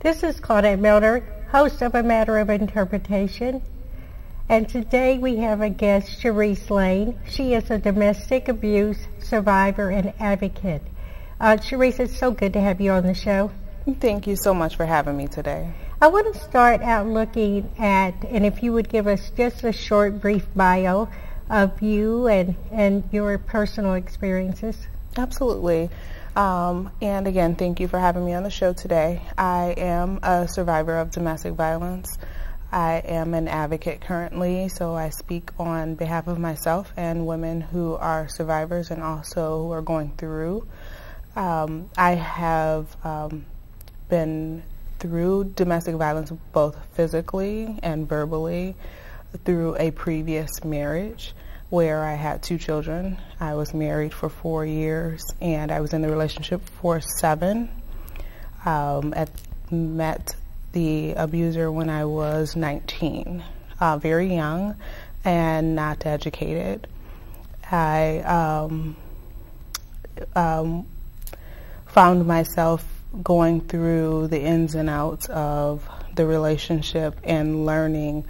This is Claudette Milner, host of A Matter of Interpretation. And today we have a guest, Cherise Lane. She is a domestic abuse survivor and advocate. Cherise, it's so good to have you on the show. Thank you so much for having me today. I want to start out looking at, and if you would give us just a short, brief bio of you and your personal experiences. Absolutely. And again, thank you for having me on the show today. I am a survivor of domestic violence. I am an advocate currently, so I speak on behalf of myself and women who are survivors and also who are going through. I have been through domestic violence both physically and verbally through a previous marriage where I had 2 children. I was married for 4 years and I was in the relationship for 7. Met the abuser when I was 19, very young and not educated. I found myself going through the ins and outs of the relationship and learning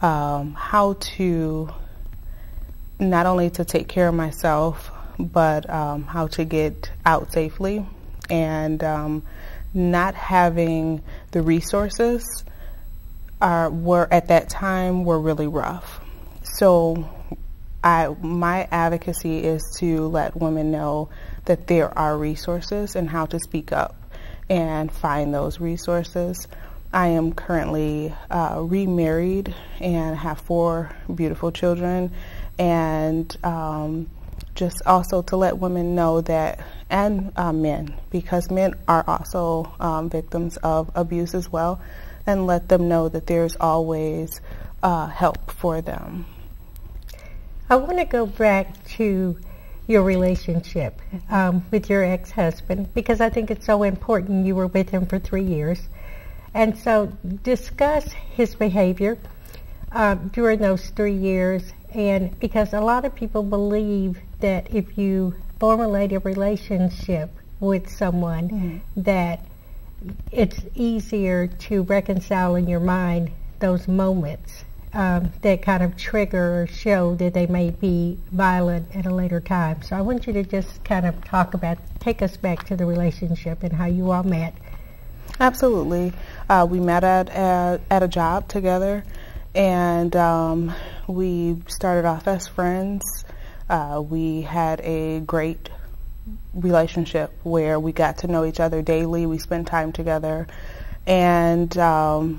how to not only to take care of myself, but how to get out safely, and not having the resources were at that time were really rough. So my advocacy is to let women know that there are resources and how to speak up and find those resources. I am currently remarried and have 4 beautiful children, and just also to let women know that, and men, because men are also victims of abuse as well, and let them know that there's always help for them. I want to go back to your relationship with your ex-husband, because I think it's so important. You were with him for 3 years. And so discuss his behavior during those 3 years, and because a lot of people believe that if you formulate a relationship with someone, that it's easier to reconcile in your mind those moments that kind of trigger or show that they may be violent at a later time. So I want you to just kind of take us back to the relationship and how you all met. Absolutely. We met at a job together, and we started off as friends. We had a great relationship where we got to know each other daily. We spent time together, and the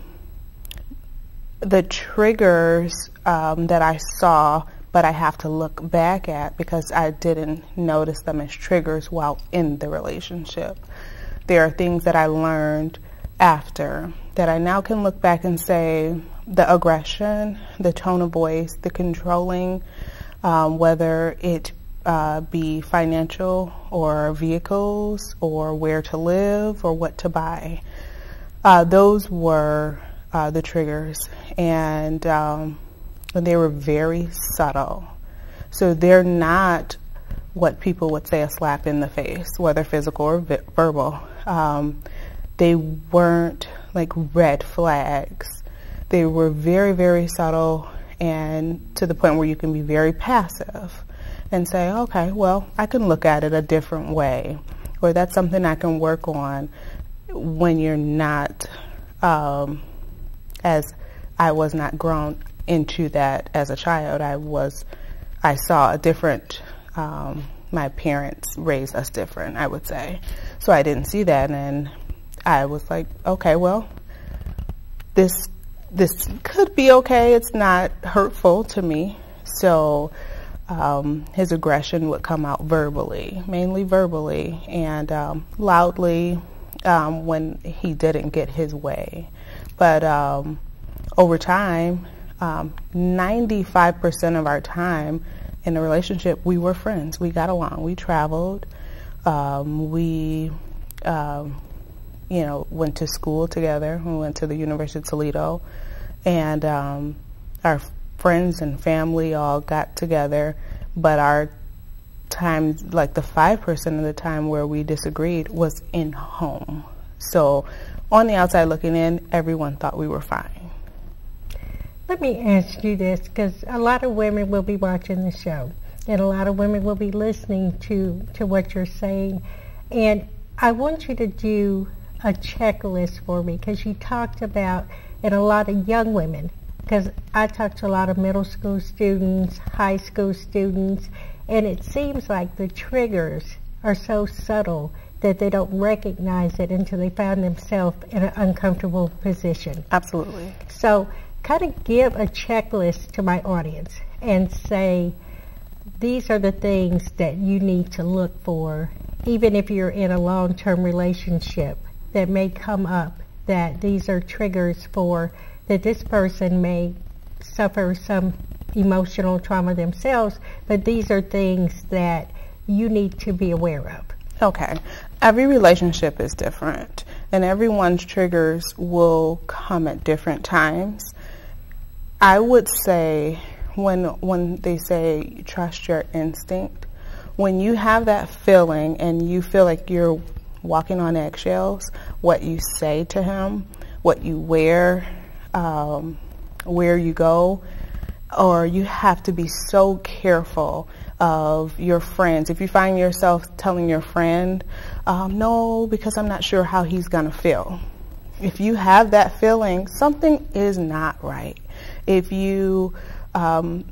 triggers that I saw, but I have to look back at because I didn't notice them as triggers while in the relationship. There are things that I learned after that I now can look back and say the aggression, the tone of voice, the controlling, whether it be financial or vehicles or where to live or what to buy. Those were the triggers, and they were very subtle. So they're not what people would say a slap in the face, whether physical or verbal. They weren't like red flags. They were very, very subtle, and to the point where you can be very passive and say, okay, well, I can look at it a different way, or that's something I can work on, when you're not, as I was not grown into that as a child. I saw a different, my parents raised us different, I would say. So I didn't see that, and I was like, okay, well, this could be okay. It's not hurtful to me. So his aggression would come out verbally, mainly verbally, and loudly when he didn't get his way. But over time, 95% of our time in the relationship, we were friends. We got along. We traveled. We went to school together. We went to the University of Toledo, and our friends and family all got together, but our time, like the 5% of the time where we disagreed, was in home. So on the outside looking in, everyone thought we were fine. Let me ask you this, because a lot of women will be watching the show, and a lot of women will be listening to what you're saying. And I want you to do a checklist for me, because you talked about, and a lot of young women, because I talk to a lot of middle school students, high school students, and it seems like the triggers are so subtle that they don't recognize it until they find themselves in an uncomfortable position. Absolutely. So kind of give a checklist to my audience and say, these are the things that you need to look for, even if you're in a long-term relationship, that may come up, that these are triggers for that this person may suffer some emotional trauma themselves, but these are things that you need to be aware of. Okay. Every relationship is different, and everyone's triggers will come at different times. I would say when they say trust your instinct, when you have that feeling and you feel like you're walking on eggshells, what you say to him, what you wear, where you go, or you have to be so careful of your friends. If you find yourself telling your friend, no, because I'm not sure how he's going to feel. If you have that feeling, something is not right. If you, the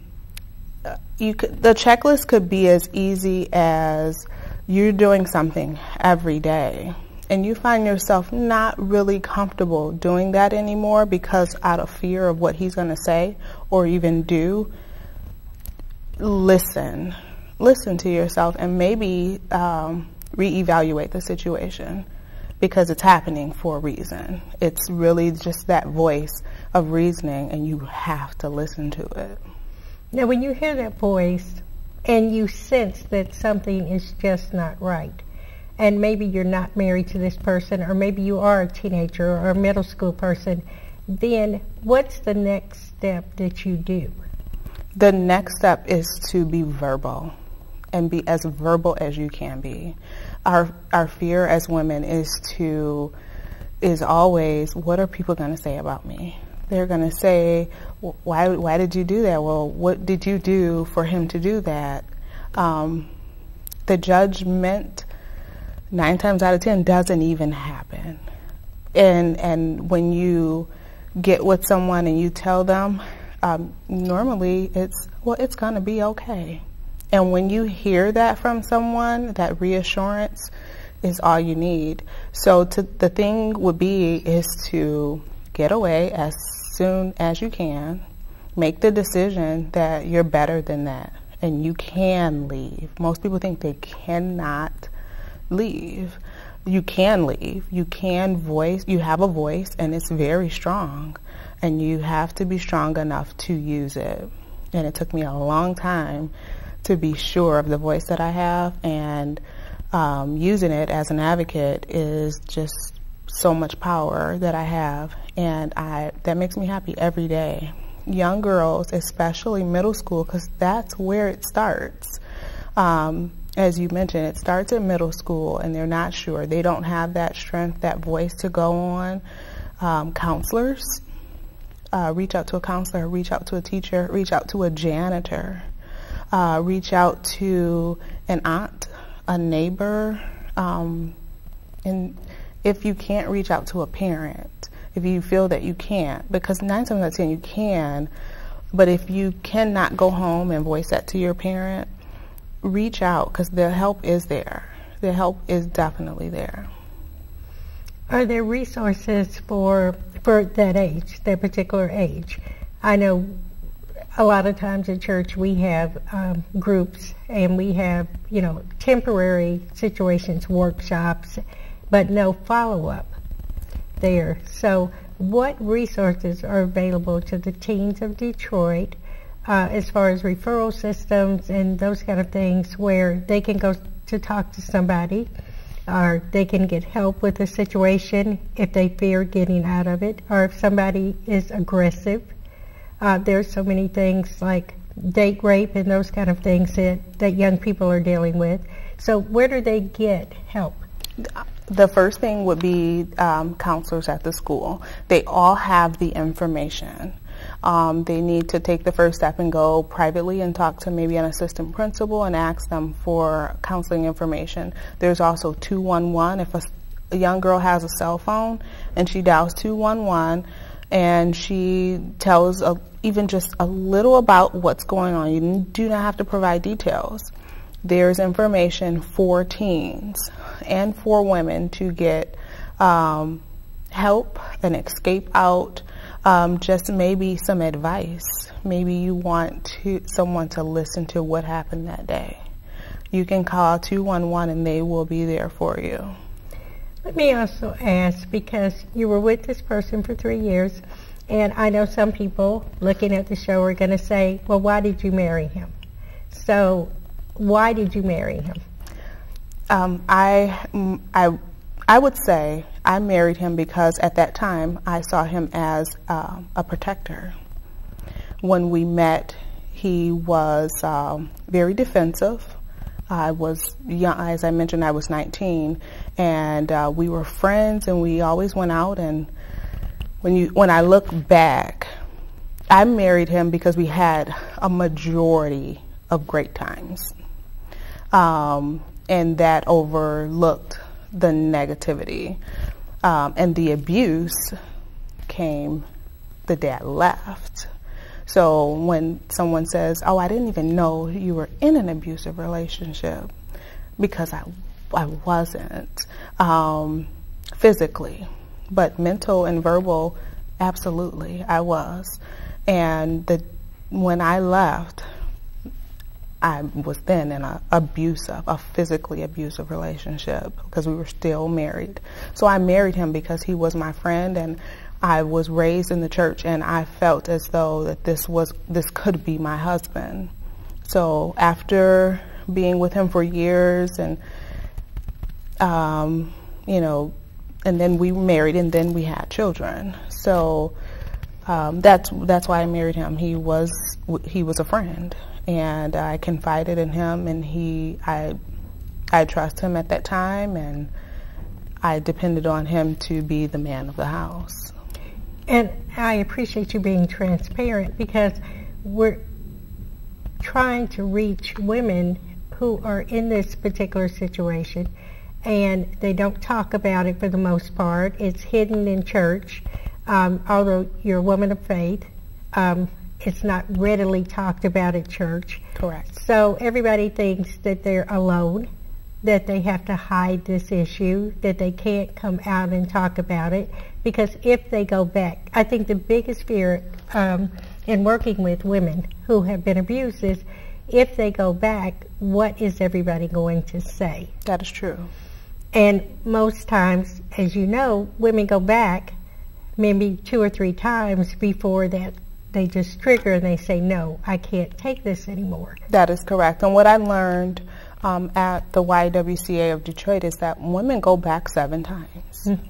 checklist could be as easy as you're doing something every day and you find yourself not really comfortable doing that anymore because out of fear of what he's going to say or even do. Listen to yourself and maybe reevaluate the situation, because it's happening for a reason. It's really just that voice of reasoning, and you have to listen to it. Now, when you hear that voice and you sense that something is just not right, and maybe you're not married to this person, or maybe you are a teenager or a middle school person, then what's the next step that you do? The next step is to be verbal, and be as verbal as you can be. Our fear as women is always, what are people going to say about me? They're going to say, why did you do that? Well, what did you do for him to do that? The judgment 9 times out of 10 doesn't even happen. And when you get with someone and you tell them, normally it's going to be okay. And when you hear that from someone, that reassurance is all you need. So the thing would be is to get away as soon as you can, make the decision that you're better than that, and you can leave. Most people think they cannot leave. You can leave. You can voice. You have a voice, and it's very strong, and you have to be strong enough to use it. And it took me a long time to be sure of the voice that I have, and using it as an advocate is just so much power that I have, and that makes me happy every day. Young girls, especially middle school, because that's where it starts. As you mentioned, it starts at middle school, and they're not sure. They don't have that strength, that voice to go on. Counselors, reach out to a counselor, reach out to a teacher, reach out to a janitor. Reach out to an aunt, a neighbor, and if you can't, reach out to a parent, if you feel that you can't, because 9 times out of 10 you can, but if you cannot go home and voice that to your parent, reach out, because the help is there. The help is definitely there. Are there resources for that age, that particular age? I know a lot of times at church we have groups, and we have, temporary situations, workshops, but no follow-up there. So what resources are available to the teens of Detroit as far as referral systems and those kind of things, where they can go to talk to somebody, or they can get help with a situation if they fear getting out of it, or if somebody is aggressive? There's so many things like date rape and those kind of things that young people are dealing with. So where do they get help? The first thing would be counselors at the school. They all have the information. They need to take the first step and go privately and talk to maybe an assistant principal and ask them for counseling information. There's also 211. If a young girl has a cell phone and she dials 211 and she tells even just a little about what's going on, you do not have to provide details. There's information for teens and for women to get help and escape out, just maybe some advice. Maybe you want someone to listen to what happened that day. You can call 211 and they will be there for you. Let me also ask, because you were with this person for 3 years, and I know some people looking at the show are going to say, well, why did you marry him? So why did you marry him? I would say I married him because at that time I saw him as a protector. When we met, he was very defensive. I was young, as I mentioned, I was 19, and we were friends, and we always went out. And when I look back, I married him because we had a majority of great times, and that overlooked the negativity, and the abuse came the day I left. So when someone says, oh, I didn't even know you were in an abusive relationship, because I wasn't physically, but mental and verbal, absolutely I was. And when I left, I was then in a physically abusive relationship, because we were still married. So I married him because he was my friend, and I was raised in the church, and I felt as though that this could be my husband. So after being with him for years, and and then we married, and then we had children. So that's why I married him. He was a friend, and I confided in him, and I trust him at that time, and I depended on him to be the man of the house. And I appreciate you being transparent, because we're trying to reach women who are in this particular situation, and they don't talk about it for the most part. It's hidden in church. Although you're a woman of faith, it's not readily talked about at church. Correct. So everybody thinks that they're alone, that they have to hide this issue, that they can't come out and talk about it, because if they go back, I think the biggest fear in working with women who have been abused is, if they go back, what is everybody going to say? That is true. And most times, as you know, women go back maybe 2 or 3 times before that they just trigger and they say, no, I can't take this anymore. That is correct. And what I learned at the YWCA of Detroit is that women go back 7 times. Mm-hmm.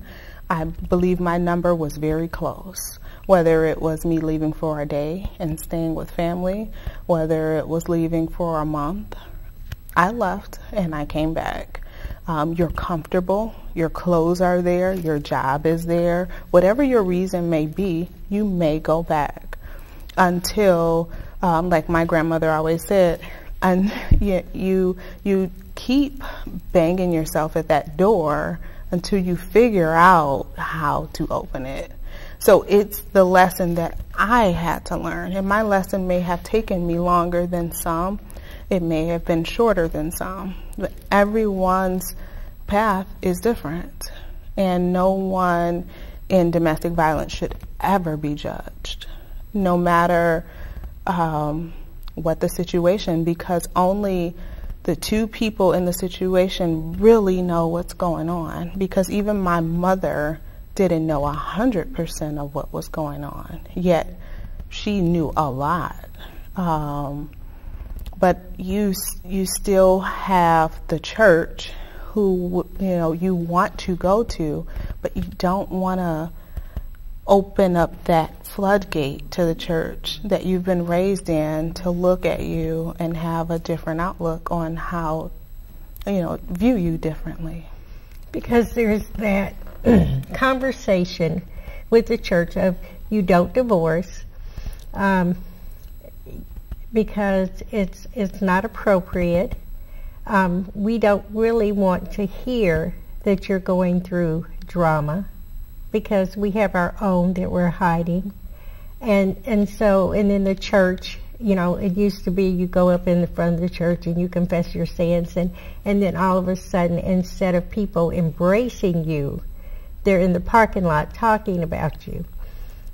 I believe my number was very close, whether it was me leaving for a day and staying with family, whether it was leaving for a month. I left and I came back. You're comfortable, your clothes are there, your job is there. Whatever your reason may be, you may go back until, like my grandmother always said, and you keep banging yourself at that door until you figure out how to open it. So it's the lesson that I had to learn, and my lesson may have taken me longer than some. It may have been shorter than some, but everyone's path is different, and no one in domestic violence should ever be judged, no matter what the situation, because only the 2 people in the situation really know what's going on, because even my mother didn't know 100% of what was going on, yet she knew a lot. But you still have the church who you want to go to, but you don't want to open up that floodgate to the church that you've been raised in to look at you and have a different outlook on how, view you differently. Because there's that conversation with the church of you don't divorce because it's not appropriate. We don't really want to hear that you're going through drama because we have our own that we're hiding. And then the church, you know, it used to be you go up in the front of the church and you confess your sins, and then all of a sudden, instead of people embracing you, they're in the parking lot talking about you.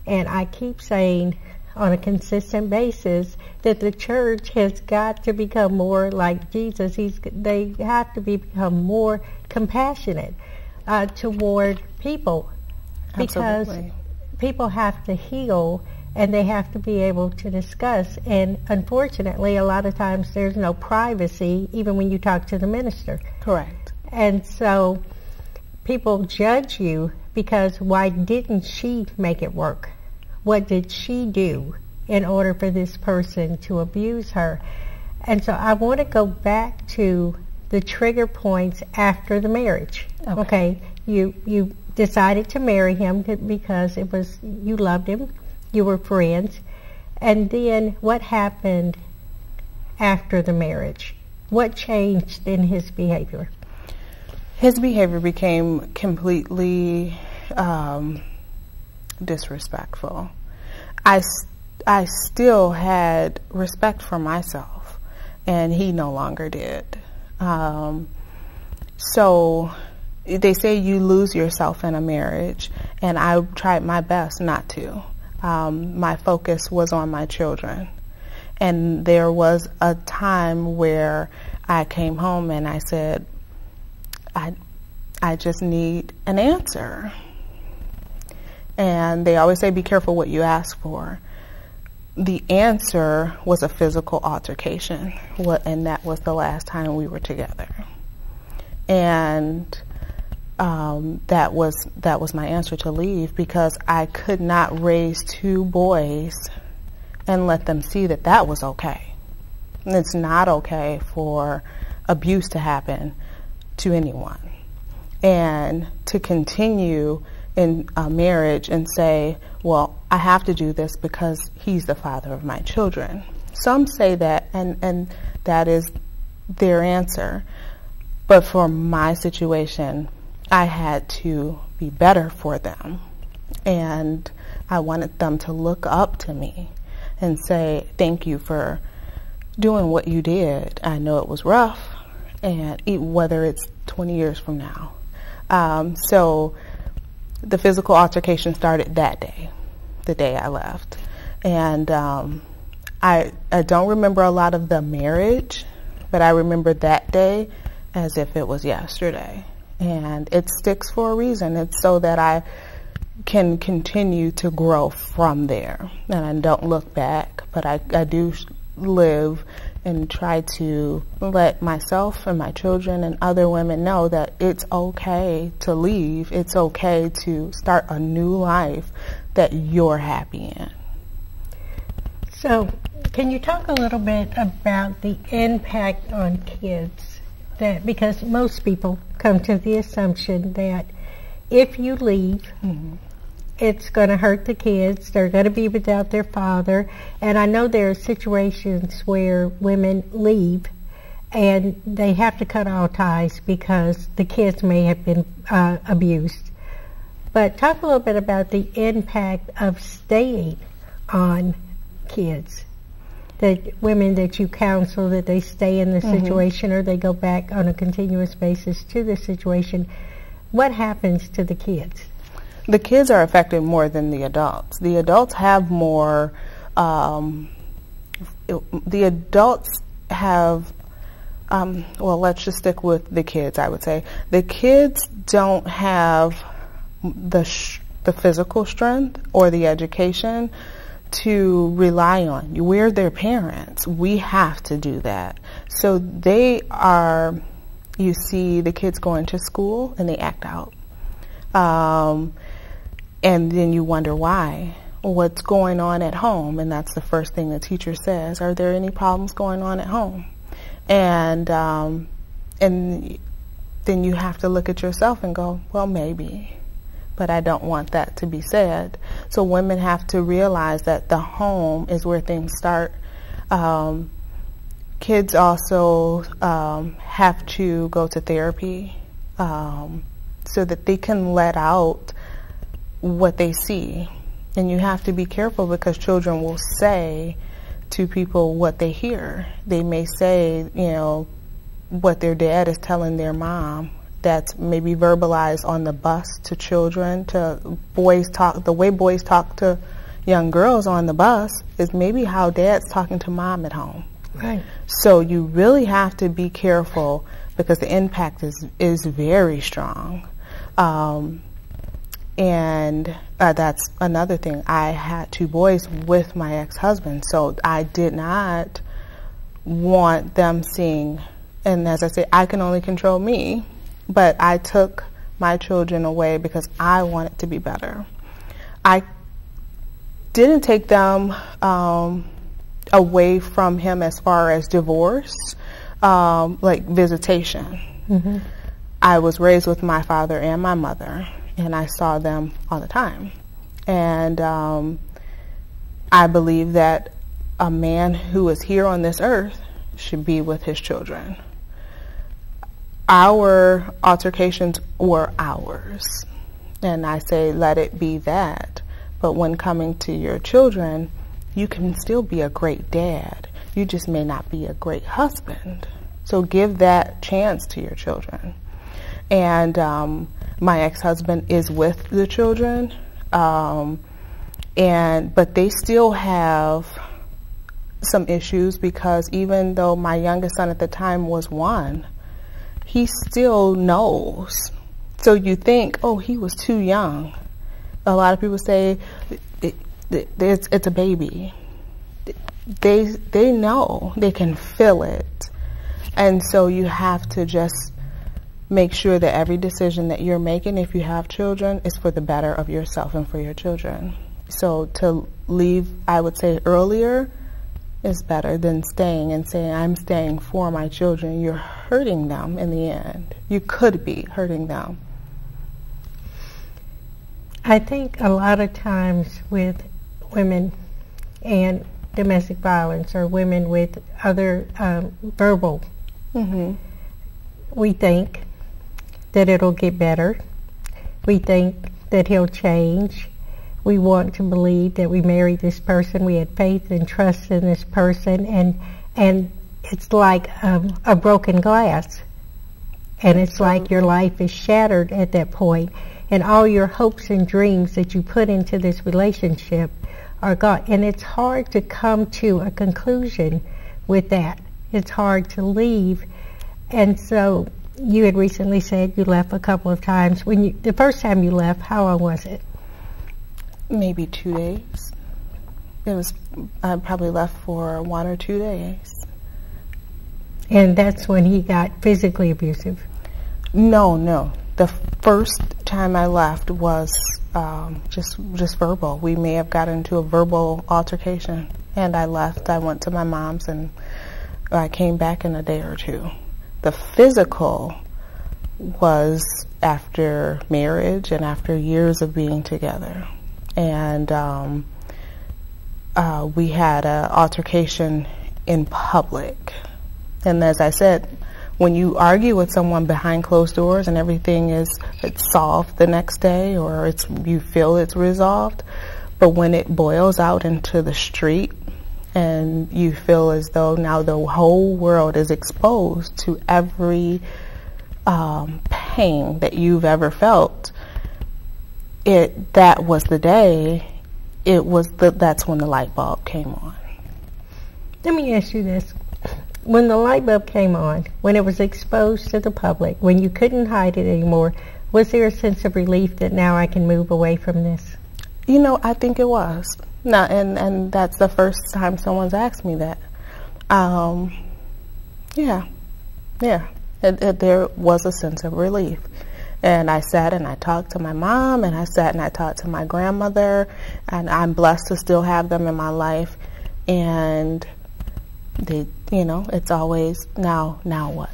And I keep saying on a consistent basis that the church has got to become more like Jesus. They have to become more compassionate toward people. Because Absolutely. people have to heal and they have to be able to discuss. And unfortunately, a lot of times there's no privacy even when you talk to the minister. Correct. And so people judge you because why didn't she make it work? What did she do in order for this person to abuse her? And so I want to go back to the trigger points after the marriage. Okay. You decided to marry him because it was, you loved him, you were friends. And then what happened after the marriage? What changed in his behavior? His behavior became completely disrespectful. I still had respect for myself, and he no longer did. So they say you lose yourself in a marriage, and I tried my best not to. My focus was on my children. And there was a time where I came home and I said, I just need an answer. And they always say, be careful what you ask for. The answer was a physical altercation, and that was the last time we were together. And that was my answer to leave, because I could not raise two boys and let them see that that was okay. And it's not okay for abuse to happen to anyone. And to continue in a marriage and say, well, I have to do this because he's the father of my children. Some say that, and that is their answer. But for my situation, I had to be better for them. And I wanted them to look up to me and say, thank you for doing what you did. I know it was rough, and whether it's 20 years from now. So the physical altercation started that day, the day I left. And I don't remember a lot of the marriage, but I remember that day as if it was yesterday. And it sticks for a reason. It's so that I can continue to grow from there. And I don't look back, but I do live and try to let myself and my children and other women know that it's okay to leave. It's okay to start a new life that you're happy in. So, can you talk a little bit about the impact on kids? That because most people come to the assumption that if you leave, it's going to hurt the kids. They're going to be without their father. And I know there are situations where women leave and they have to cut all ties because the kids may have been abused. But talk a little bit about the impact of staying on kids. That women that you counsel, that they stay in the situation or they go back on a continuous basis to the situation. What happens to the kids? The kids are affected more than the adults. The adults have more, the adults have, well, let's just stick with the kids, I would say. The kids don't have the physical strength or the education to rely on. We're their parents. We have to do that. So they are, you see the kids going to school and they act out. And then you wonder why. What's going on at home? And that's the first thing the teacher says. Are there any problems going on at home? And then you have to look at yourself and go, well, maybe, but I don't want that to be said. So women have to realize that the home is where things start. Kids also have to go to therapy so that they can let out what they see. And you have to be careful, because children will say to people what they hear. They may say, you know, what their dad is telling their mom, that's maybe verbalized on the bus to children, to boys talk. The way boys talk to young girls on the bus is maybe how dad's talking to mom at home. Right. So you really have to be careful, because the impact is very strong. And that's another thing. I had 2 boys with my ex-husband, so I did not want them seeing, and as I say, I can only control me, but I took my children away because I wanted to be better. I didn't take them away from him as far as divorce, like visitation. Mm-hmm. I was raised with my father and my mother, and I saw them all the time. And I believe that a man who is here on this earth should be with his children. Our altercations were ours, and I say let it be that. But when coming to your children, you can still be a great dad. You just may not be a great husband. So give that chance to your children. And my ex-husband is with the children, but they still have some issues, because even though my youngest son at the time was 1, he still knows. So you think, oh, he was too young. A lot of people say it's a baby. They know, they can feel it. And so you have to just make sure that every decision that you're making, if you have children, is for the better of yourself and for your children. So to leave, I would say, earlier is better than staying and saying, I'm staying for my children. You're hurting them in the end. You could be hurting them. I think a lot of times with women and domestic violence, or women with other verbal, we think that it'll get better. We think that he'll change. We want to believe that we married this person, we had faith and trust in this person, and it's like a broken glass. And it's like your life is shattered at that point, and all your hopes and dreams that you put into this relationship are gone. And it's hard to come to a conclusion with that. It's hard to leave. And so you had recently said you left a couple of times. The first time you left, how long was it? Maybe 2 days. I probably left for 1 or 2 days. And that's when he got physically abusive? No. The first time I left was just verbal. We may have gotten into a verbal altercation, and I left. I went to my mom's, and I came back in a day or 2. The physical was after marriage and after years of being together. And we had an altercation in public. And as I said, when you argue with someone behind closed doors and everything it's solved the next day, or you feel it's resolved, but when it boils out into the street and you feel as though now the whole world is exposed to every pain that you've ever felt, that was the day. That's when the light bulb came on. Let me ask you this. When the light bulb came on, when it was exposed to the public, when you couldn't hide it anymore, was there a sense of relief that now I can move away from this? You know, I think it was. No, and that's the first time someone's asked me that. Yeah. There was a sense of relief. And I sat and I talked to my mom, and I sat and I talked to my grandmother, and I'm blessed to still have them in my life. And they, it's always now what?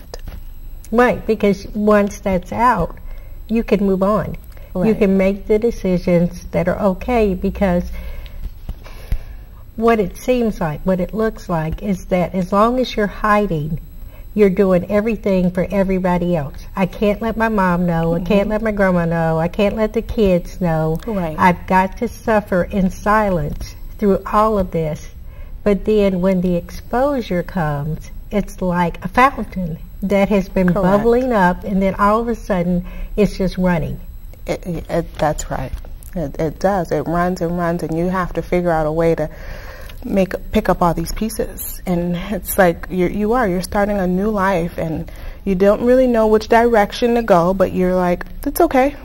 Right, because once that's out, you can move on. Right. You can make the decisions that are okay, because what it seems like, what it looks like, is that as long as you're hiding, you're doing everything for everybody else. I can't let my mom know. I can't let my grandma know. I can't let the kids know. Right. I've got to suffer in silence through all of this. But then when the exposure comes, it's like a fountain that has been bubbling up, and then all of a sudden it's just running. That's right. It does. It runs and runs, and you have to figure out a way to pick up all these pieces. And it's like you're starting a new life, and you don't really know which direction to go, but you're like, it's okay,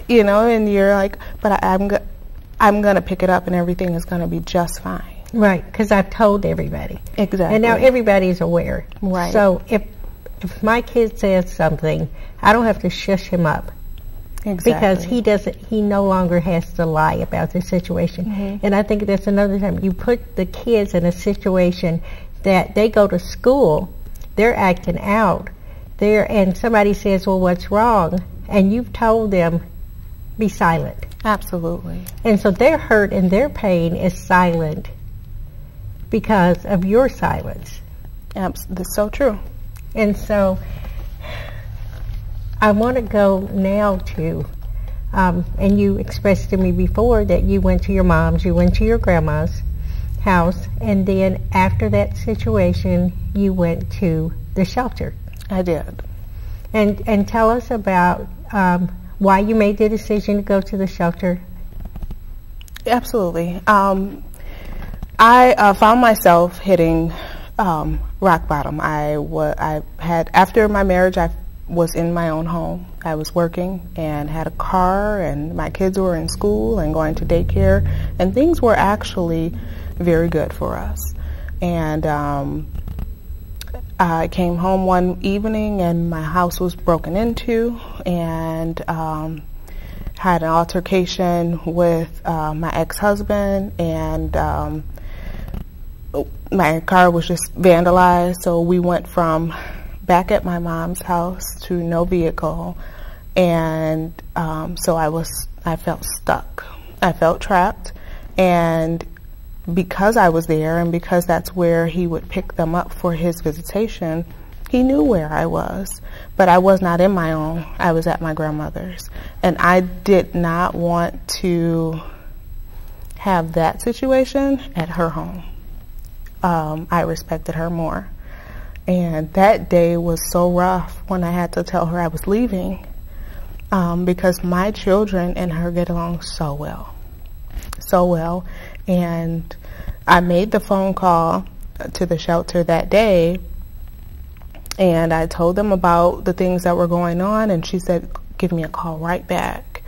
you know, and you're like, but I'm gonna pick it up, and everything is gonna be just fine. Right, because I've told everybody. Exactly. And now everybody's aware. Right. So if my kid says something, I don't have to shush him up. Exactly. Because he no longer has to lie about the situation. And I think that's another time. You put the kids in a situation that they go to school, they're acting out, and somebody says, well, what's wrong? And you've told them, be silent. Absolutely. And so their hurt and their pain is silent because of your silence. That's so true. And so I want to go now to, and you expressed to me before that you went to your mom's, you went to your grandma's house, and then after that situation, you went to the shelter. I did. And tell us about why you made the decision to go to the shelter. Absolutely. I found myself hitting rock bottom. I had, after my marriage, I was in my own home. I was working and had a car, and my kids were in school and going to daycare, and things were actually very good for us. And I came home one evening and my house was broken into, and had an altercation with my ex-husband, and my car was just vandalized. So we went from back at my mom's house to no vehicle, and so I felt stuck. I felt trapped, and because I was there, and because that's where he would pick them up for his visitation, he knew where I was. But I was not in my own. I was at my grandmother's, and I did not want to have that situation at her home. I respected her more. And that day was so rough when I had to tell her I was leaving, because my children and her get along so well. So well. And I made the phone call to the shelter that day, and I told them about the things that were going on, and she said, give me a call right back.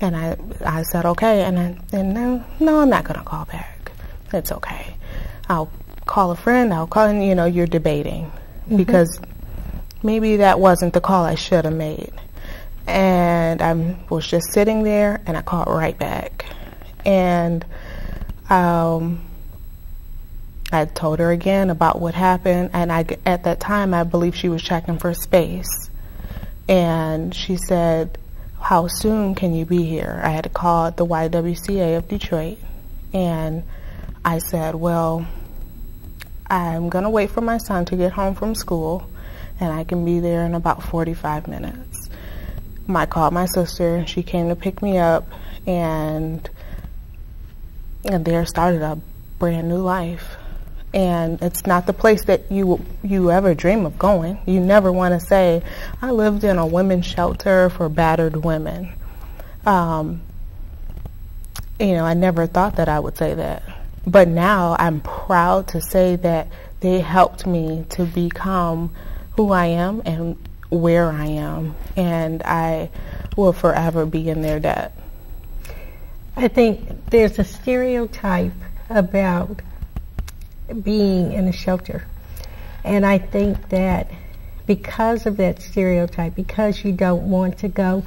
And I said, okay. And no, I'm not going to call back. It's okay. I'll call a friend. I'll call, and you're debating. Because maybe that wasn't the call I should have made. And I was just sitting there, and I called right back. And I told her again about what happened, and at that time I believe she was checking for space. And she said, how soon can you be here? I had to call the YWCA of Detroit, and I said, well, I'm going to wait for my son to get home from school, and I can be there in about 45 minutes. I called my sister, and she came to pick me up, and there started a brand new life. And it's not the place that you ever dream of going. You never want to say, I lived in a women's shelter for battered women. I never thought that I would say that. But now I'm proud to say that they helped me to become who I am and where I am. And I will forever be in their debt. I think there's a stereotype about being in a shelter. And I think that because of that stereotype, because you don't want to go,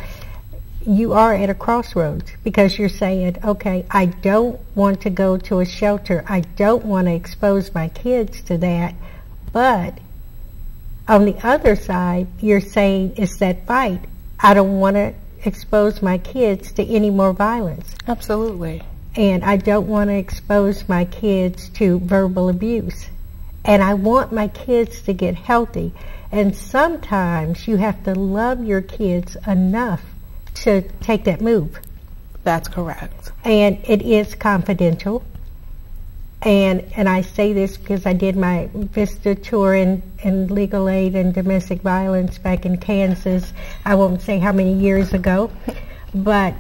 you are at a crossroads, because you're saying, okay, I don't want to go to a shelter. I don't want to expose my kids to that, but on the other side, you're saying it's that fight. I don't want to expose my kids to any more violence. Absolutely. And I don't want to expose my kids to verbal abuse. And I want my kids to get healthy. And sometimes you have to love your kids enough to take that move. That's correct. And it is confidential. And I say this because I did my VISTA tour in legal aid and domestic violence back in Kansas. I won't say how many years ago, but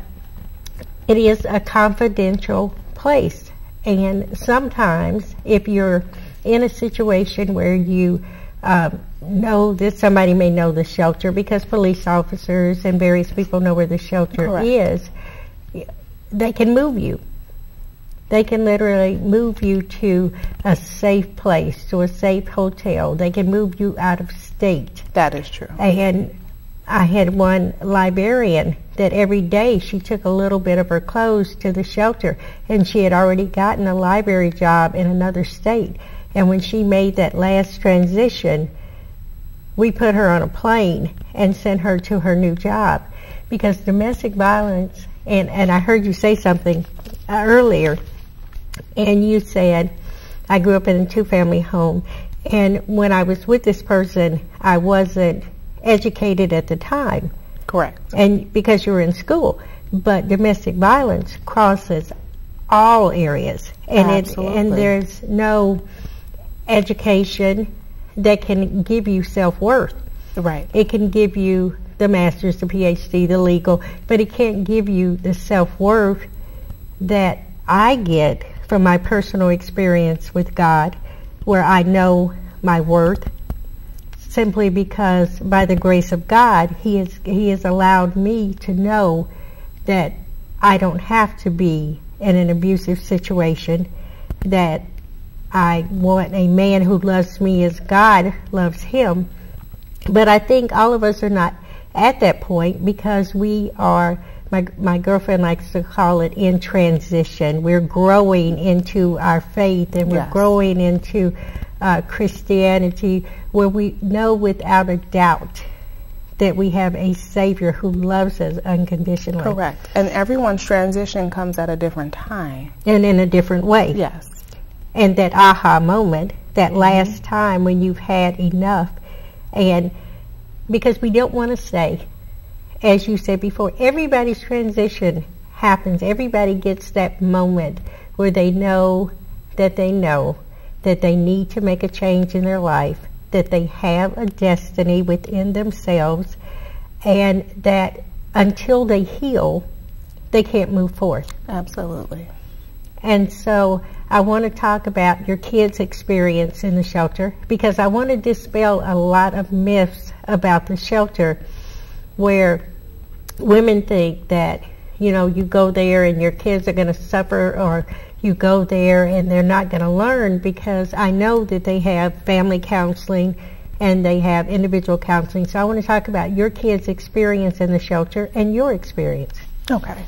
it is a confidential place. And sometimes if you're in a situation where you know that somebody may know the shelter, because police officers and various people know where the shelter Correct. is, they can move you. They can literally move you to a safe place, to a safe hotel. They can move you out of state. That is true. And I had one librarian that every day she took a little bit of her clothes to the shelter, and she had already gotten a library job in another state. And when she made that last transition, we put her on a plane and sent her to her new job. Because domestic violence, and I heard you say something earlier, and you said, I grew up in a two-family home, and when I was with this person, I wasn't educated at the time. Correct. And because you were in school, but domestic violence crosses all areas, and Absolutely. there's no education that can give you self-worth. Right. It can give you the master's, the PhD, the legal, but it can't give you the self-worth that I get from my personal experience with God, where I know my worth, simply because by the grace of God, He has allowed me to know that I don't have to be in an abusive situation, that I want a man who loves me as God loves him. But I think all of us are not at that point, because we are, my girlfriend likes to call it, in transition. We're growing into our faith, and we're Yes. growing into Christianity, where we know without a doubt that we have a Savior who loves us unconditionally. Correct. And everyone's transition comes at a different time. And in a different way. Yes. And that aha moment, that last time when you've had enough. And because we don't want to say, as you said before, everybody's transition happens. Everybody gets that moment where they know that they need to make a change in their life, that they have a destiny within themselves, and that until they heal, they can't move forth. Absolutely. And so I want to talk about your kids' experience in the shelter, because I want to dispel a lot of myths about the shelter, where women think that, you know, you go there and your kids are going to suffer, or you go there and they're not going to learn, because I know that they have family counseling and they have individual counseling. So I want to talk about your kids' experience in the shelter and your experience. Okay.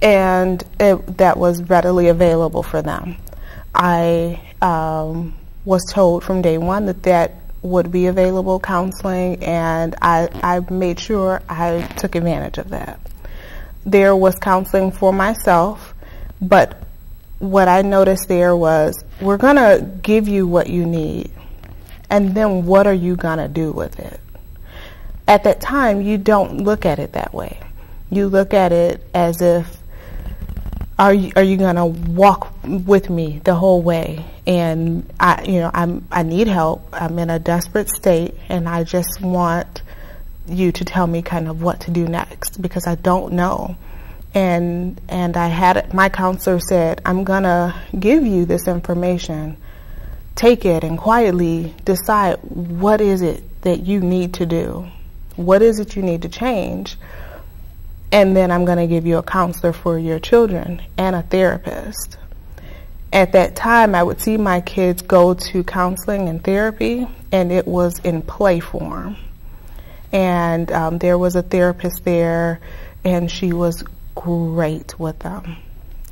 And that was readily available for them. I was told from day one that would be available counseling, and I made sure I took advantage of that. There was counseling for myself, but what I noticed there was, we're going to give you what you need, and then what are you going to do with it? At that time, you don't look at it that way. You look at it as if, are you going to walk with me the whole way? And I need help. I'm in a desperate state, and I just want you to tell me kind of what to do next, because I don't know. And I had, my counselor said, I'm going to give you this information. Take it and quietly decide, what is it that you need to do? What is it you need to change? And then I'm going to give you a counselor for your children and a therapist. At that time, I would see my kids go to counseling and therapy, and it was in play form. And there was a therapist there, and she was great with them.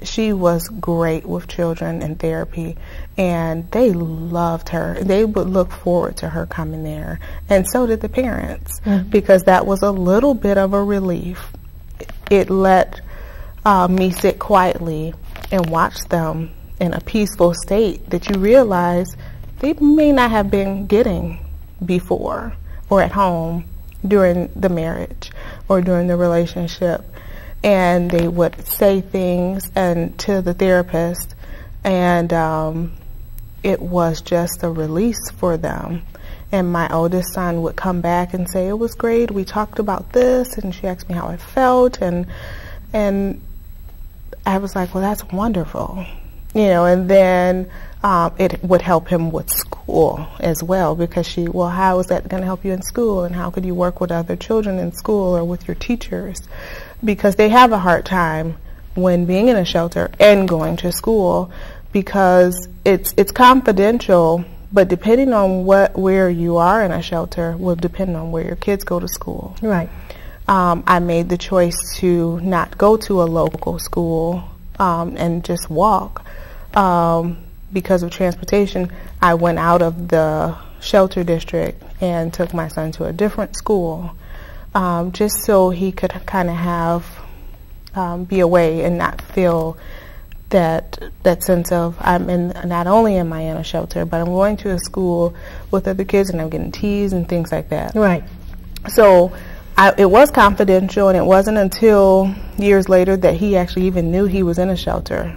she was great with children in therapy, and they loved her. They would look forward to her coming there, and so did the parents, because that was a little bit of a relief. It let me sit quietly and watch them in a peaceful state that you realize they may not have been getting before or at home during the marriage or during the relationship. And they would say things to the therapist, and it was just a release for them. And my oldest son would come back and say, it was great, we talked about this, and she asked me how I felt, and I was like, well, that's wonderful. And then it would help him with school as well, because how is that going to help you in school, and how could you work with other children in school or with your teachers? Because they have a hard time when being in a shelter and going to school, because it's confidential, but depending on where you are in a shelter will depend on where your kids go to school. Right. I made the choice to not go to a local school and just walk. Because of transportation, I went out of the shelter district and took my son to a different school, just so he could kind of be away and not feel that sense of not only am I in a shelter, but I'm going to a school with other kids and I'm getting teased and things like that. Right. So it was confidential, and it wasn't until years later that he actually even knew he was in a shelter.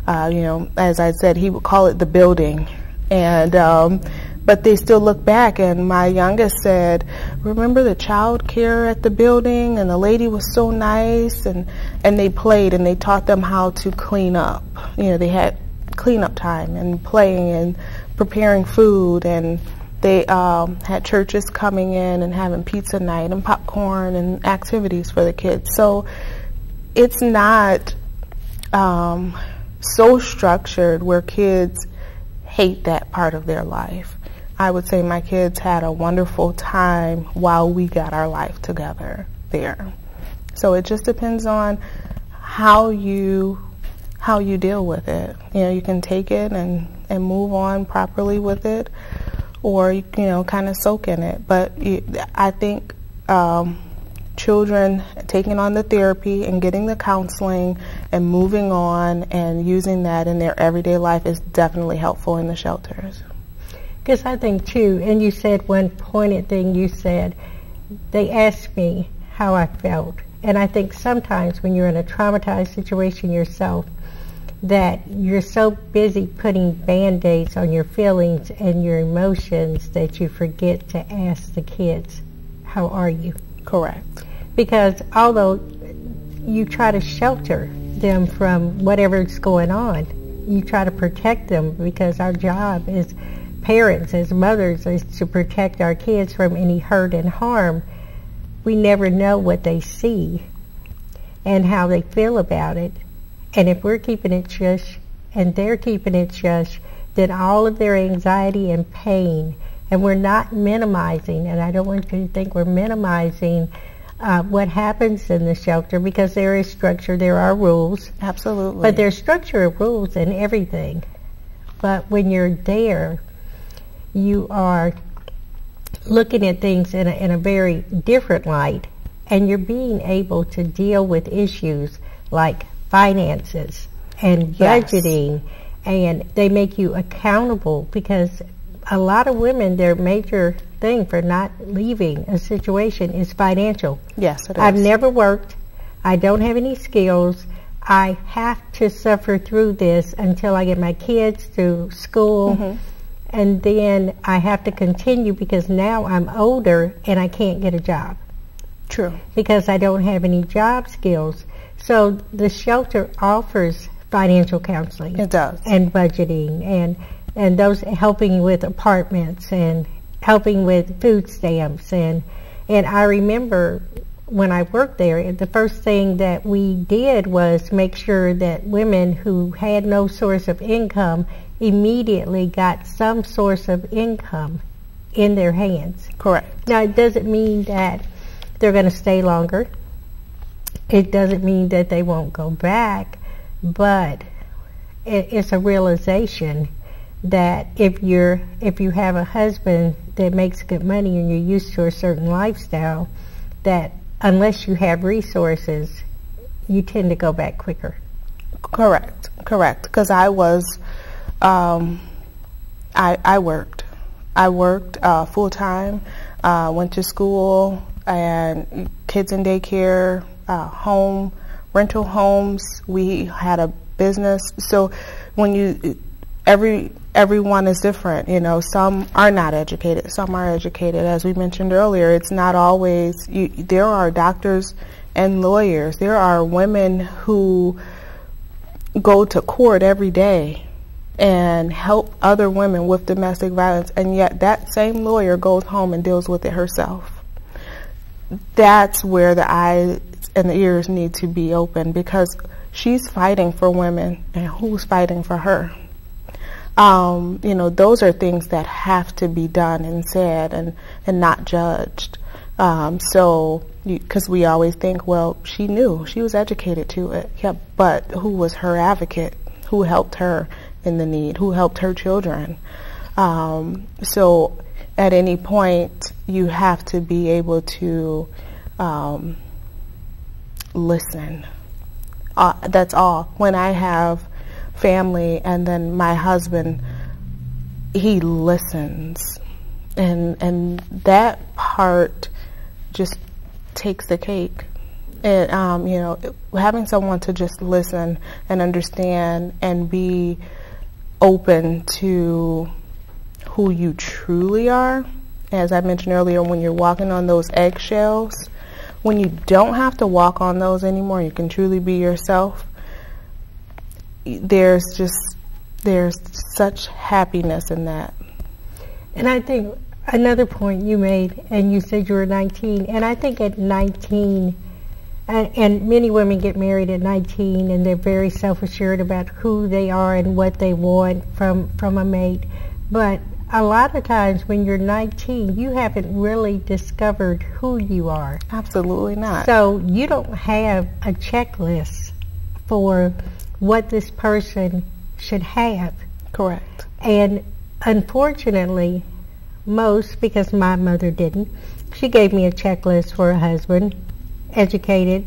As I said, he would call it the building, but they still look back, and my youngest said, remember the child care at the building, and the lady was so nice, and they played, and they taught them how to clean up. They had cleanup time and playing and preparing food, and they had churches coming in and having pizza night and popcorn and activities for the kids. So it's not so structured where kids hate that part of their life. I would say my kids had a wonderful time while we got our life together there. So it just depends on how you deal with it. You can take it and move on properly with it, or kind of soak in it. But I think children taking on the therapy and getting the counseling and moving on and using that in their everyday life is definitely helpful in the shelters. Because I think too, and you said one pointed thing, you said, they asked me how I felt. And I think sometimes when you're in a traumatized situation yourself, that you're so busy putting Band-Aids on your feelings and your emotions that you forget to ask the kids, how are you? Correct. Because although you try to shelter them from whatever's going on, you try to protect them, because our job as parents, as mothers, is to protect our kids from any hurt and harm. We never know what they see and how they feel about it. And if we're keeping it shush and they're keeping it shush, then all of their anxiety and pain, and we're not minimizing, and I don't want you to think we're minimizing what happens in the shelter, because there is structure, there are rules. Absolutely. But there's structure and rules in everything. But when you're there, you are looking at things in a very different light, and you're being able to deal with issues like finances and budgeting, and they make you accountable, because a lot of women, their major thing for not leaving a situation is financial. Yes, it is. I've never worked. I don't have any skills. I have to suffer through this until I get my kids to school, and then I have to continue because now I'm older and I can't get a job. True. Because I don't have any job skills. So the shelter offers financial counseling. It does. And budgeting, and those helping with apartments and helping with food stamps. And I remember when I worked there, the first thing that we did was make sure that women who had no source of income immediately got some source of income in their hands. Correct. Now, it doesn't mean that they're going to stay longer. It doesn't mean that they won't go back, but it's a realization that if you have a husband that makes good money and you're used to a certain lifestyle, that unless you have resources, you tend to go back quicker. Correct. Because I was, I worked full time, went to school, and kids in daycare, rental homes. We had a business. So when everyone is different, you know, some are not educated, some are educated. As we mentioned earlier, it's not always, there are doctors and lawyers. There are women who go to court every day and help other women with domestic violence, and yet that same lawyer goes home and deals with it herself. That's where the eyes and the ears need to be open, because she's fighting for women, and who's fighting for her? You know, those are things that have to be done and said and not judged. Because we always think, well, she knew, she was educated to it. Yeah, but who was her advocate? Who helped her in the need? Who helped her children? So at any point, you have to be able to listen. That's all. When I have family and then my husband, he listens, and that part just takes the cake. And you know, having someone to just listen and understand and be open to who you truly are. As I mentioned earlier, when you're walking on those eggshells, when you don't have to walk on those anymore, you can truly be yourself. There's such happiness in that. And I think another point you made, and you said you were 19, and I think at 19, and many women get married at 19 and they're very self-assured about who they are and what they want from a mate. But a lot of times when you're 19, you haven't really discovered who you are. Absolutely not. So you don't have a checklist for what this person should have. Correct. And unfortunately, most, because my mother didn't, she gave me a checklist for a husband: educated,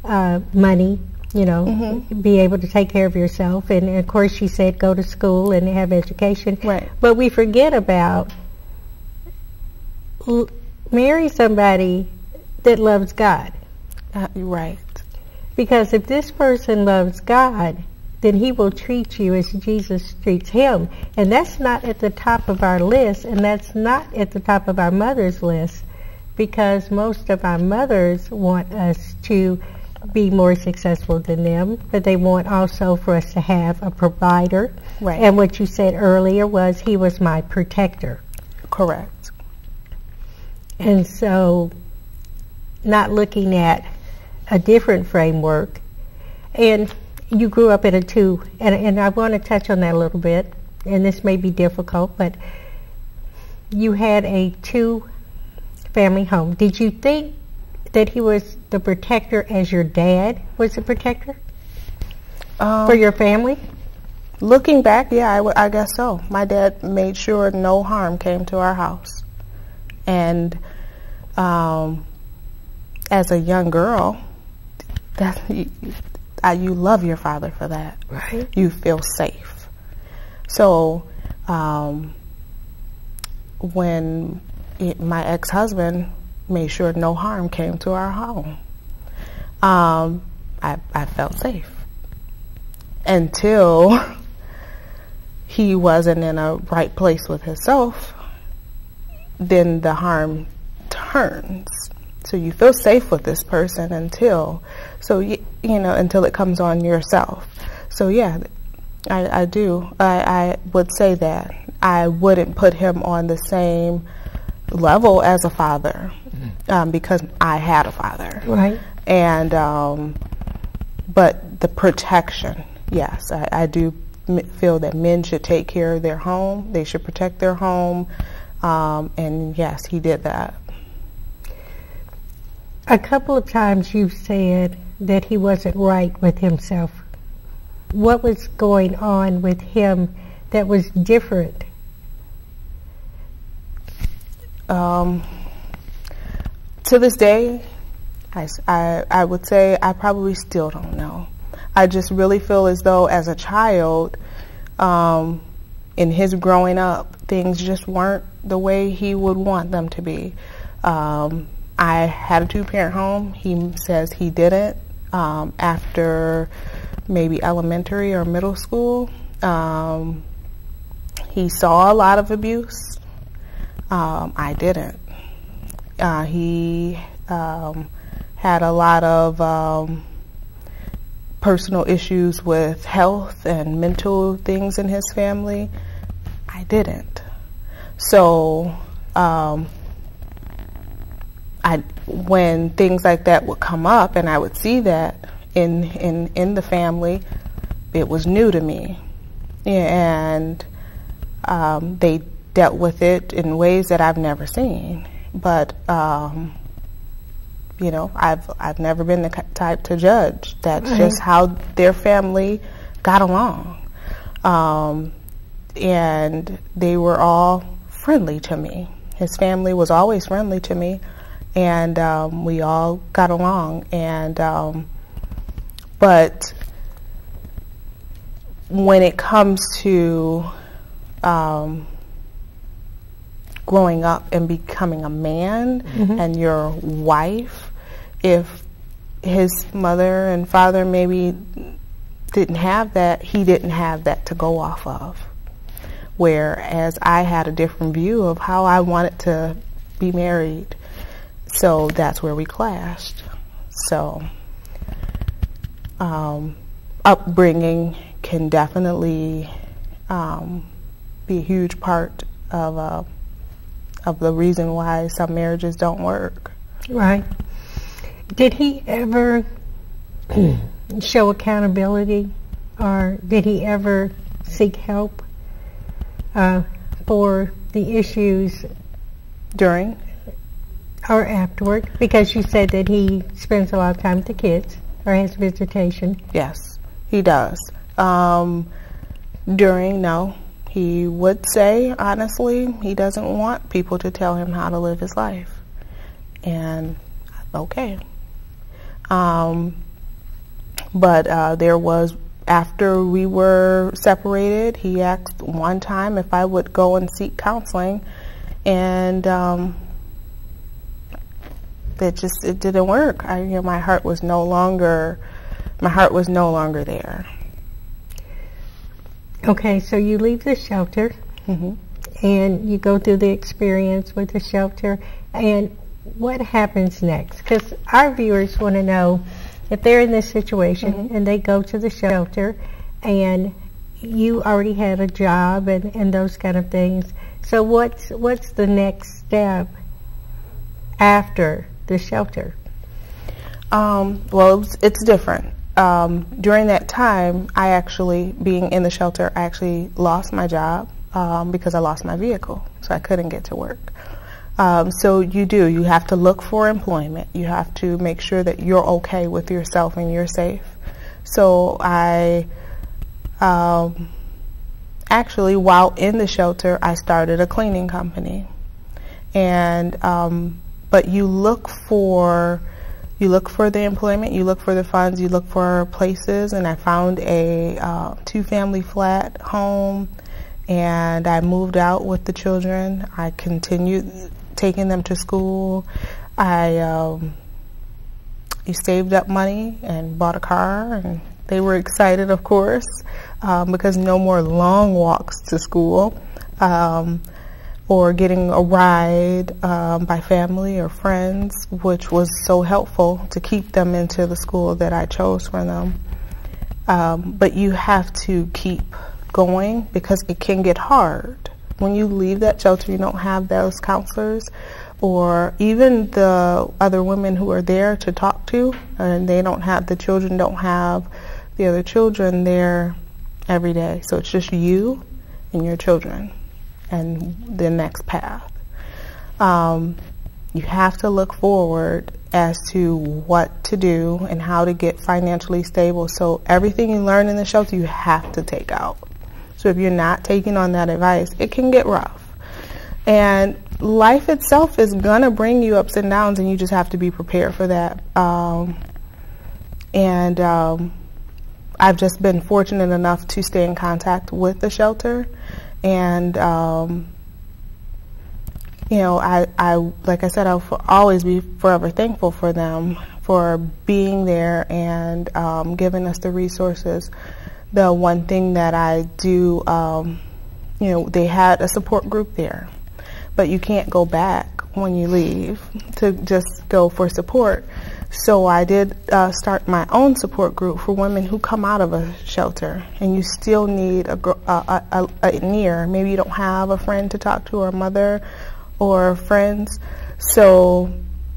money, you know, be able to take care of yourself. And of course she said go to school and have education. Right. But we forget about marry somebody that loves God. Right. Because if this person loves God, then he will treat you as Jesus treats him. And that's not at the top of our list, and that's not at the top of our mother's list, because most of our mothers want us to be more successful than them, but they want also for us to have a provider. Right. And what you said earlier was he was my protector. Correct. And so not looking at a different framework. And you grew up in a two, and I want to touch on that a little bit, and this may be difficult, but you had a two-family home. Did you think that he was the protector as your dad was the protector for your family? Looking back, yeah, I guess so. My dad made sure no harm came to our house. And as a young girl, you love your father for that. Right. You feel safe. So when my ex-husband made sure no harm came to our home, I felt safe until he wasn't in a right place with himself. Then the harm turns. So you feel safe with this person until it comes on yourself. So yeah, I do. I would say that I wouldn't put him on the same level as a father, because I had a father. Right. And but the protection, yes, I do feel that men should take care of their home. They should protect their home. And yes, he did that. A couple of times you've said that he wasn't right with himself. what was going on with him that was different? To this day, I would say I probably still don't know. I just really feel as though as a child, in his growing up, things just weren't the way he would want them to be. I had a two-parent home. He says he didn't. After maybe elementary or middle school, he saw a lot of abuse. I didn't. He had a lot of personal issues with health and mental things in his family. I didn't. So when things like that would come up and I would see that in the family, it was new to me. And they dealt with it in ways that I've never seen. But you know, I've never been the type to judge. That's just how their family got along. And they were all friendly to me. His family was always friendly to me, and we all got along. And but when it comes to growing up and becoming a man and your wife, if his mother and father maybe didn't have that, he didn't have that to go off of. Whereas I had a different view of how I wanted to be married. So that's where we clashed. So upbringing can definitely be a huge part of the reason why some marriages don't work. Right. Did he ever show accountability, or did he ever seek help for the issues during or afterward? Because you said that he spends a lot of time with the kids or has visitation. Yes, he does. During, no. He would say, honestly, he doesn't want people to tell him how to live his life. And okay. But there was, after we were separated, he asked one time if I would go and seek counseling, and it didn't work. My heart was no longer there. Okay, so you leave the shelter, and you go through the experience with the shelter, and what happens next? Because our viewers want to know, if they're in this situation and they go to the shelter and you already had a job and those kind of things, so what's the next step after the shelter? Well, it's different. During that time, being in the shelter, I actually lost my job because I lost my vehicle, so I couldn't get to work. So you have to look for employment. You have to make sure that you're okay with yourself and you're safe. So I actually, while in the shelter, I started a cleaning company. And but you look for the employment, you look for the funds, you look for places, and I found a two-family flat home, and I moved out with the children. I continued taking them to school. I saved up money and bought a car, and they were excited, of course, because no more long walks to school, or getting a ride by family or friends, which was so helpful to keep them into the school that I chose for them. But you have to keep going because it can get hard. When you leave that shelter, you don't have those counselors or even the other women who are there to talk to, and the children don't have the other children there every day. So it's just you and your children and the next path. You have to look forward as to what to do and how to get financially stable. So everything you learn in the shelter, you have to take out. So if you're not taking on that advice, it can get rough. And life itself is going to bring you ups and downs, and you just have to be prepared for that. I've just been fortunate enough to stay in contact with the shelter. And, you know, I like I said, I'll always be forever thankful for them for being there and giving us the resources. The one thing that I do, you know, they had a support group there, but you can't go back when you leave to just go for support. So I did start my own support group for women who come out of a shelter, and you still need an ear. Maybe you don't have a friend to talk to, or a mother, or friends. So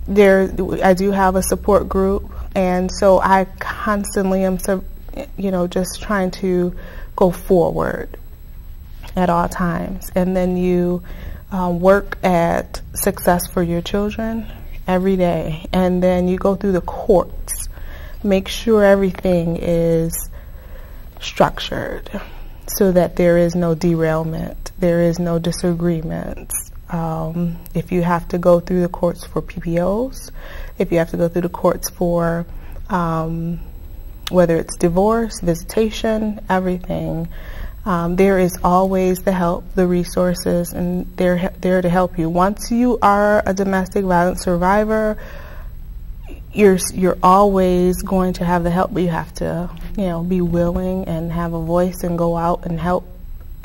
I do have a support group, and so I constantly am, you know, just trying to go forward at all times. And then you work at success for your children every day, and then you go through the courts, make sure everything is structured so that there is no derailment, there is no disagreements. If you have to go through the courts for PPOs, if you have to go through the courts for whether it's divorce, visitation, everything, there is always the help, the resources, and they're there to help you. Once you are a domestic violence survivor, you're always going to have the help, but you have to, you know, be willing and have a voice and go out and help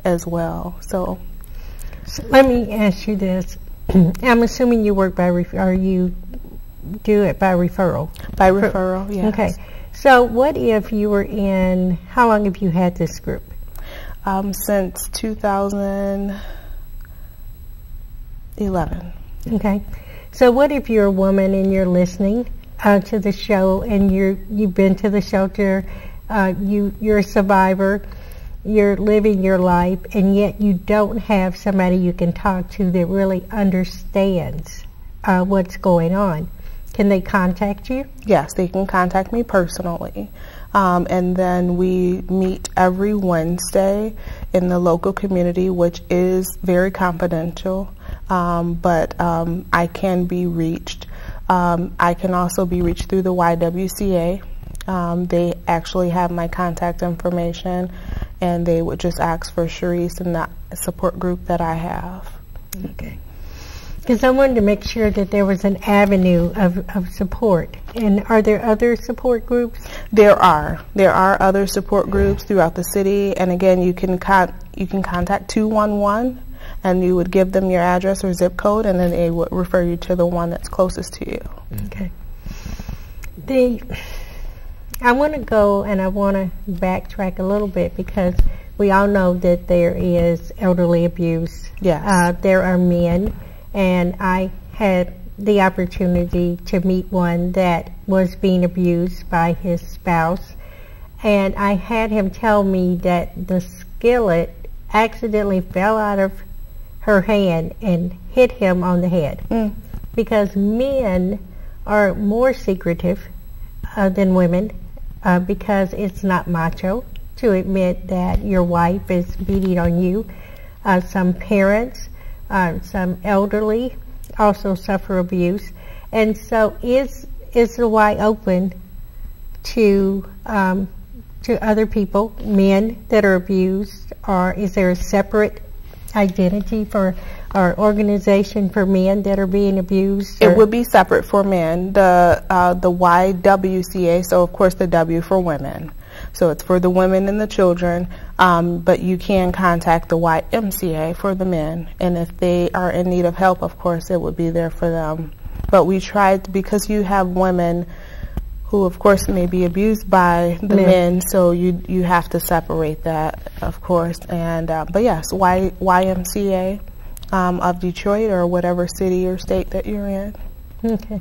as well. So let me ask you this. I'm assuming you work by or you do it by referral. By referral, yes. Okay. So what if you were in, how long have you had this group? Since 2011. Okay. So what if you're a woman and you're listening to the show, and you've been to the shelter, you're a survivor, you're living your life, and yet you don't have somebody you can talk to that really understands what's going on. Can they contact you? Yes, they can contact me personally. And then we meet every Wednesday in the local community, which is very confidential, but I can be reached. I can also be reached through the YWCA. They actually have my contact information, and they would just ask for Sharice and the support group that I have. Okay. Because I wanted to make sure that there was an avenue of support. And are there other support groups? There are other support groups throughout the city. And again, you can contact 211, and you would give them your address or zip code, and then they would refer you to the one that's closest to you. Okay. I want to go, and I want to backtrack a little bit, because we all know that there is elderly abuse. Yes. There are men. And I had the opportunity to meet one that was being abused by his spouse. And I had him tell me that the skillet accidentally fell out of her hand and hit him on the head. Because men are more secretive than women, because it's not macho to admit that your wife is beating on you. Some parents, some elderly also suffer abuse, and so is the Y open to other people, men that are abused, or is there a separate identity for our organization for men that are being abused? It would be separate for men. The YWCA, so of course the W for women. So it's for the women and the children, but you can contact the YMCA for the men. And if they are in need of help, of course, it would be there for them. But we tried, because you have women who, of course, may be abused by the men, so you have to separate that, of course. And but yes, YMCA of Detroit, or whatever city or state that you're in. Okay.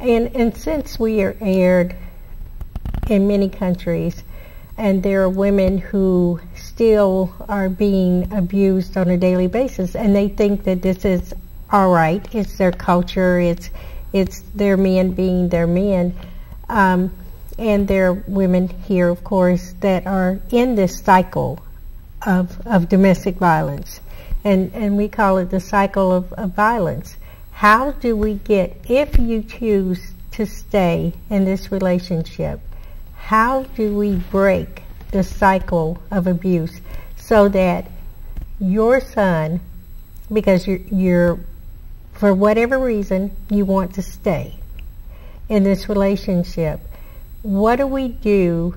And since we are aired in many countries, and there are women who still are being abused on a daily basis, and they think that this is all right, it's their culture, it's It's their men being their men. And there are women here, of course, that are in this cycle of domestic violence. And we call it the cycle of violence. How do we get, if you choose to stay in this relationship, how do we break the cycle of abuse so that your son, because you're for whatever reason, you want to stay in this relationship, what do we do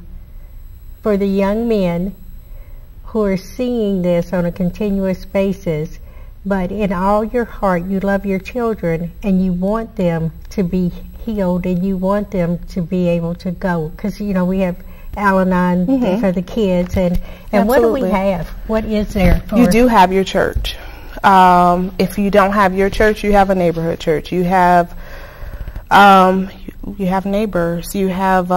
for the young men who are seeing this on a continuous basis, but in all your heart you love your children and you want them to be healed and you want them to be able to go? Because, you know, we have Al-Anon for the kids, and what do we have? What is there for? You do have your church. If you don't have your church, you have a neighborhood church. You have neighbors. You have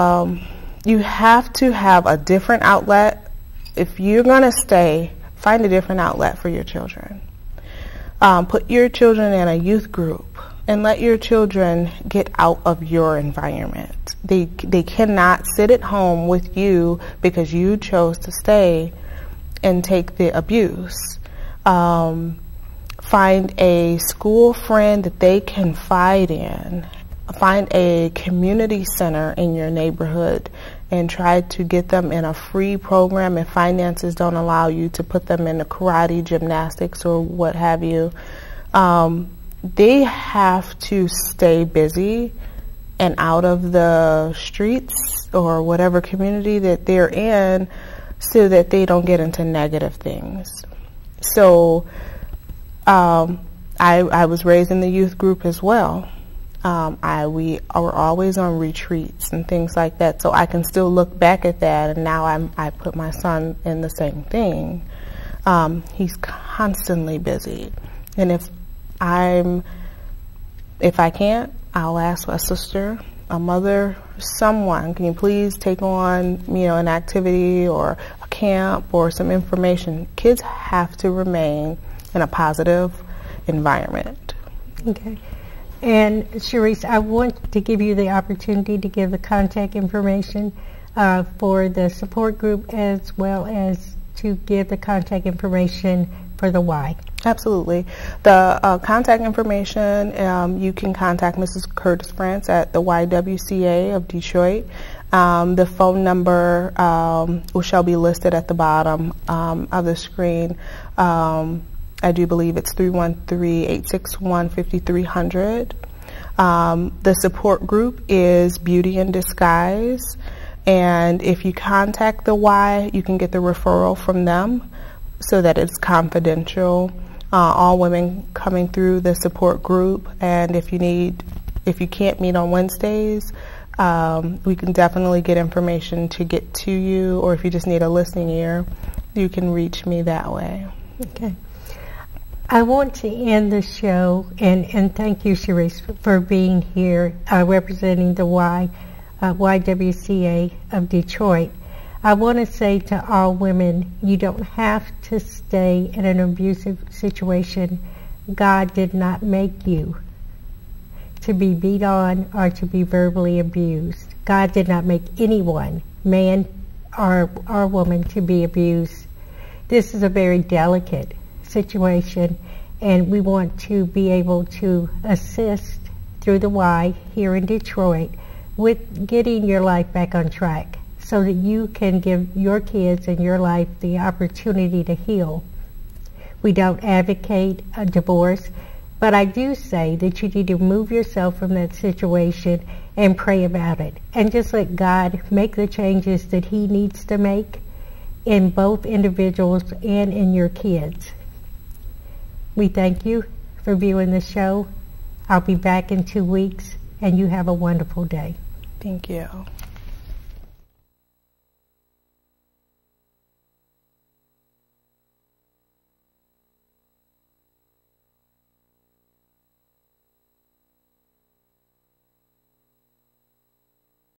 to have a different outlet. If you're going to stay, find a different outlet for your children. Put your children in a youth group and let your children get out of your environment. They cannot sit at home with you because you chose to stay and take the abuse. Find a school friend that they can confide in. Find a community center in your neighborhood and try to get them in a free program. If finances don't allow you to put them in a karate, gymnastics, or what have you, they have to stay busy and out of the streets or whatever community that they're in so that they don't get into negative things. So I was raised in the youth group as well. We are always on retreats and things like that, so I can still look back at that, and now I put my son in the same thing. He's constantly busy, and if I can't, I'll ask a sister, a mother, someone, can you please take on, you know, an activity or a camp or some information. Kids have to remain in a positive environment. Okay. And Sharice, I want to give you the opportunity to give the contact information for the support group, as well as to give the contact information for the Y. Absolutely. The contact information, you can contact Mrs. Curtis France at the YWCA of Detroit. The phone number shall be listed at the bottom of the screen. I do believe it's 313-861-5300. The support group is Beauty in Disguise, and if you contact the Y, you can get the referral from them so that it's confidential. All women coming through the support group, and if you can't meet on Wednesdays, we can definitely get information to get to you, or if you just need a listening ear, you can reach me that way. Okay. I want to end the show, and thank you, Sharice, for being here representing the YWCA of Detroit. I want to say to all women, you don't have to stay in an abusive situation. God did not make you to be beat on or to be verbally abused. God did not make anyone, man or woman, to be abused. This is a very delicate situation, and we want to be able to assist through the Y here in Detroit with getting your life back on track so that you can give your kids and your life the opportunity to heal. We don't advocate a divorce, but I do say that you need to remove yourself from that situation and pray about it, and just let God make the changes that He needs to make in both individuals and in your kids. We thank you for viewing the show. I'll be back in 2 weeks, and you have a wonderful day. Thank you.